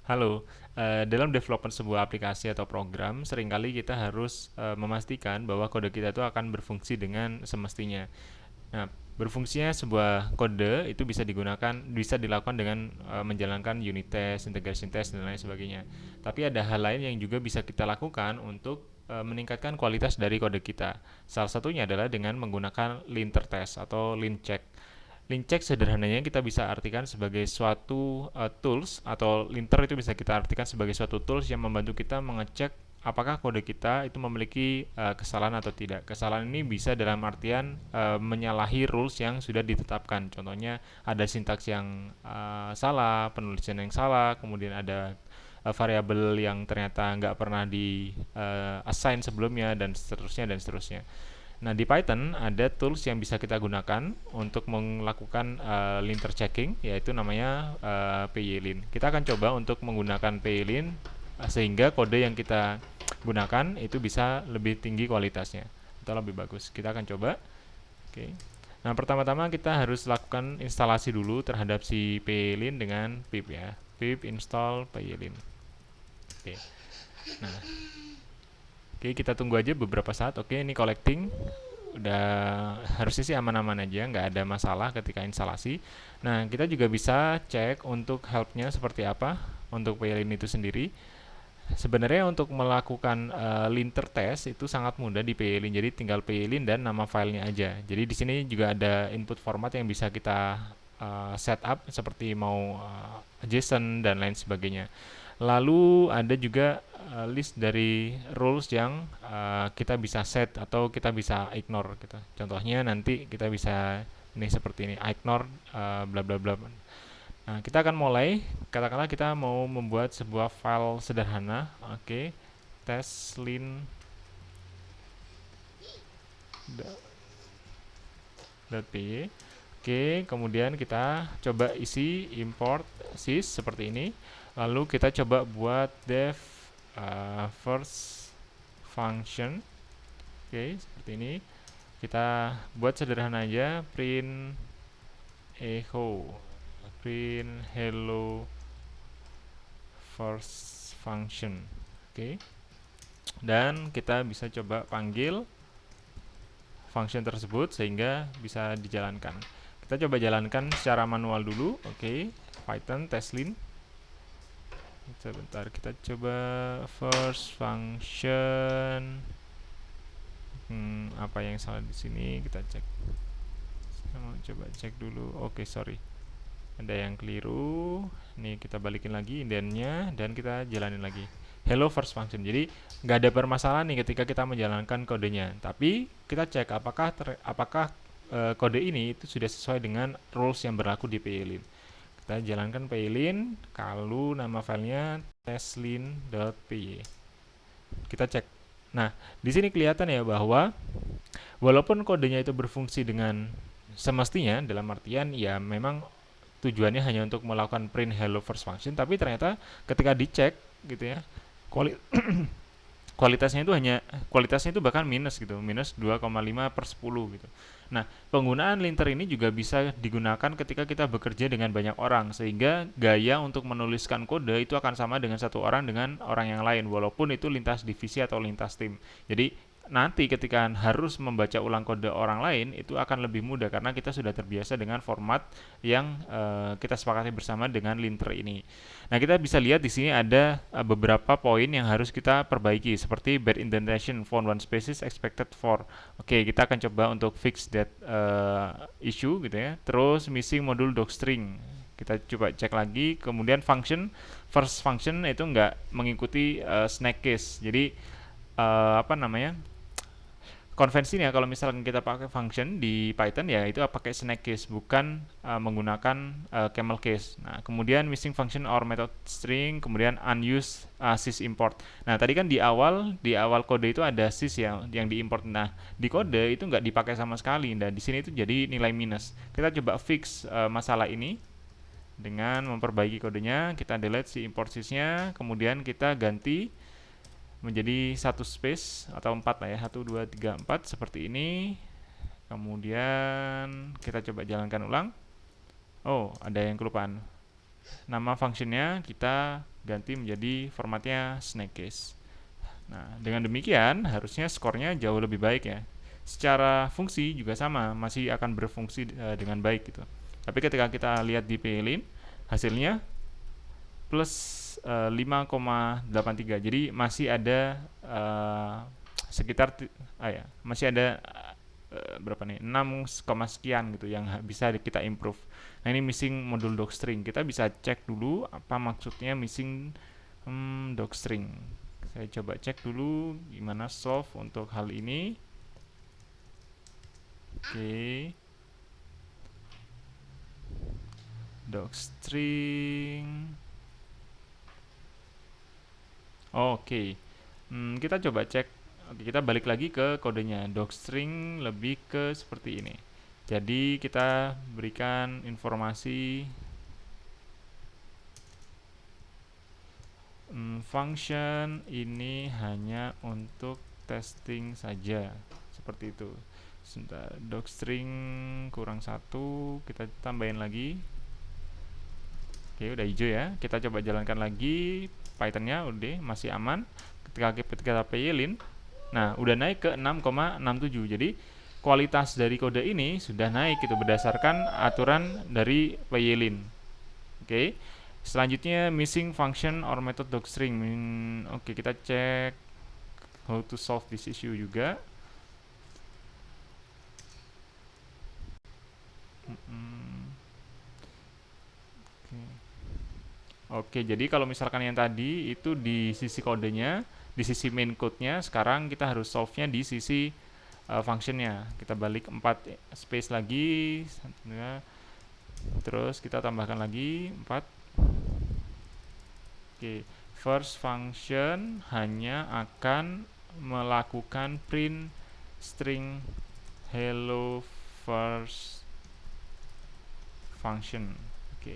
Halo, dalam development sebuah aplikasi atau program, seringkali kita harus memastikan bahwa kode kita itu akan berfungsi dengan semestinya. Nah, berfungsinya sebuah kode itu bisa dilakukan dengan menjalankan unit test, integration test, dan lain sebagainya. Tapi ada hal lain yang juga bisa kita lakukan untuk meningkatkan kualitas dari kode kita. Salah satunya adalah dengan menggunakan linter test atau lint check. Link check sederhananya kita bisa artikan sebagai suatu tools, atau linter itu bisa kita artikan sebagai suatu tools yang membantu kita mengecek apakah kode kita itu memiliki kesalahan atau tidak. Kesalahan ini bisa dalam artian menyalahi rules yang sudah ditetapkan. Contohnya ada sintaks yang salah, penulisan yang salah, kemudian ada variabel yang ternyata nggak pernah di assign sebelumnya, dan seterusnya dan seterusnya. Nah, di Python ada tools yang bisa kita gunakan untuk melakukan linter checking, yaitu namanya PYLint. Kita akan coba untuk menggunakan PYLint sehingga kode yang kita gunakan itu bisa lebih tinggi kualitasnya atau lebih bagus. Kita akan coba. Oke. Nah, pertama-tama kita harus lakukan instalasi dulu terhadap si PYLint dengan pip ya. Pip install PYLint. Oke. Nah, oke, kita tunggu aja beberapa saat. Oke, ini collecting. Udah, harusnya sih aman-aman aja, nggak ada masalah ketika instalasi. Nah, kita juga bisa cek untuk helpnya seperti apa untuk PLIN itu sendiri. Sebenarnya untuk melakukan linter test itu sangat mudah di PLIN. Jadi tinggal PLIN dan nama filenya aja. Jadi di sini juga ada input format yang bisa kita setup seperti mau JSON dan lain sebagainya. Lalu ada juga list dari rules yang kita bisa set atau kita bisa ignore gitu. Contohnya nanti kita bisa ini seperti ini, ignore bla bla bla. Nah, kita akan mulai. Katakanlah kita mau membuat sebuah file sederhana. Oke, testlin.py. Oke, kemudian kita coba isi import sys seperti ini. Lalu kita coba buat def first function. Oke, seperti ini. Kita buat sederhana aja, print echo, print hello first function. Oke. Dan kita bisa coba panggil function tersebut sehingga bisa dijalankan. Kita coba jalankan secara manual dulu. Oke, Python testlin. Sebentar, kita coba first function. Apa yang salah di sini? Kita cek. Saya mau coba cek dulu. Oke, sorry. Ada yang keliru. Nih, kita balikin lagi indennya dan kita jalanin lagi. Hello first function. Jadi nggak ada permasalahan nih ketika kita menjalankan kodenya. Tapi kita cek apakah kode ini itu sudah sesuai dengan rules yang berlaku di PLIN. Kita jalankan PLIN, kalau nama filenya testlin.py. Kita cek. Nah, di sini kelihatan ya bahwa walaupun kodenya itu berfungsi dengan semestinya, dalam artian ya memang tujuannya hanya untuk melakukan print hello first function, tapi ternyata ketika dicek gitu ya, kuali kualitasnya itu bahkan minus gitu, minus 2,5/10 gitu. Nah, penggunaan linter ini juga bisa digunakan ketika kita bekerja dengan banyak orang, sehingga gaya untuk menuliskan kode itu akan sama dengan satu orang dengan orang yang lain, walaupun itu lintas divisi atau lintas tim. Jadi nanti ketika harus membaca ulang kode orang lain itu akan lebih mudah karena kita sudah terbiasa dengan format yang kita sepakati bersama dengan linter ini. Nah, kita bisa lihat di sini ada beberapa poin yang harus kita perbaiki seperti bad indentation, font one spaces expected for. Oke, kita akan coba untuk fix that issue gitu ya. Terus missing module docstring. Kita coba cek lagi. Kemudian function first function itu nggak mengikuti snack case. Jadi apa namanya? Konvensinya kalau misalkan kita pakai function di Python ya itu pakai snack case, bukan menggunakan camel case. Nah, kemudian missing function or method string, kemudian unused sys import. Nah, tadi kan di awal kode itu ada sys yang diimport. Nah, di kode itu nggak dipakai sama sekali. Dan di sini itu jadi nilai minus. Kita coba fix masalah ini dengan memperbaiki kodenya. Kita delete si import sysnya, kemudian kita ganti menjadi satu space atau 4 lah ya, 1 2 3 4 seperti ini. Kemudian kita coba jalankan ulang. Oh, ada yang kelupaan. Nama functionnya kita ganti menjadi formatnya snackcase. Nah, dengan demikian harusnya skornya jauh lebih baik ya. Secara fungsi juga sama, masih akan berfungsi dengan baik gitu. Tapi ketika kita lihat di PLIN, hasilnya plus 5,83. Jadi masih ada sekitar masih ada berapa nih, 6, sekian gitu yang bisa kita improve. Nah, ini missing modul docstring. Kita bisa cek dulu apa maksudnya missing docstring. Saya coba cek dulu gimana solve untuk hal ini. Oke. Docstring. Oke. Kita coba cek. Oke, kita balik lagi ke kodenya. Docstring lebih ke seperti ini. Jadi kita berikan informasi function ini hanya untuk testing saja, seperti itu. Sebentar, docstring kurang 1, kita tambahin lagi. Oke, udah hijau ya. Kita coba jalankan lagi Python-nya, udah masih aman. Ketika kita PLIN, nah udah naik ke 6,67. Jadi kualitas dari kode ini sudah naik gitu berdasarkan aturan dari PLIN. Oke. Selanjutnya missing function or method docstring. Oke, kita cek how to solve this issue juga. Oke, jadi kalau misalkan yang tadi itu di sisi kodenya, di sisi main code-nya, sekarang kita harus solve-nya di sisi function-nya. Kita balik 4 space lagi, terus kita tambahkan lagi 4. Oke, first function hanya akan melakukan print string hello first function. Oke,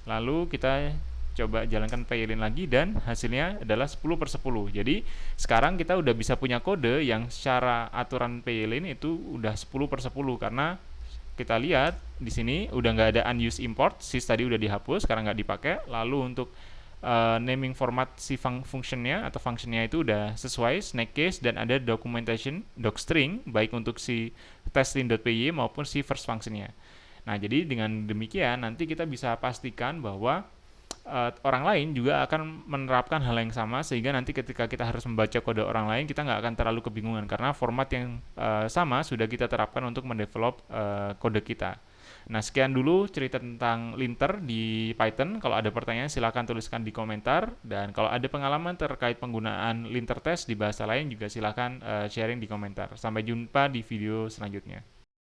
lalu kita coba jalankan PLIN lagi dan hasilnya adalah 10/10. Jadi sekarang kita udah bisa punya kode yang secara aturan PLIN itu udah 10/10 karena kita lihat di sini udah nggak ada unused import, sys tadi udah dihapus karena nggak dipakai. Lalu untuk naming format si functionnya atau functionnya itu udah sesuai snackcase dan ada documentation docstring baik untuk si testing.py maupun si first functionnya. Nah, jadi dengan demikian nanti kita bisa pastikan bahwa orang lain juga akan menerapkan hal yang sama sehingga nanti ketika kita harus membaca kode orang lain kita nggak akan terlalu kebingungan karena format yang sama sudah kita terapkan untuk mendevelop kode kita. Nah, sekian dulu cerita tentang linter di Python. Kalau ada pertanyaan silahkan tuliskan di komentar dan kalau ada pengalaman terkait penggunaan linter test di bahasa lain juga silahkan sharing di komentar. Sampai jumpa di video selanjutnya.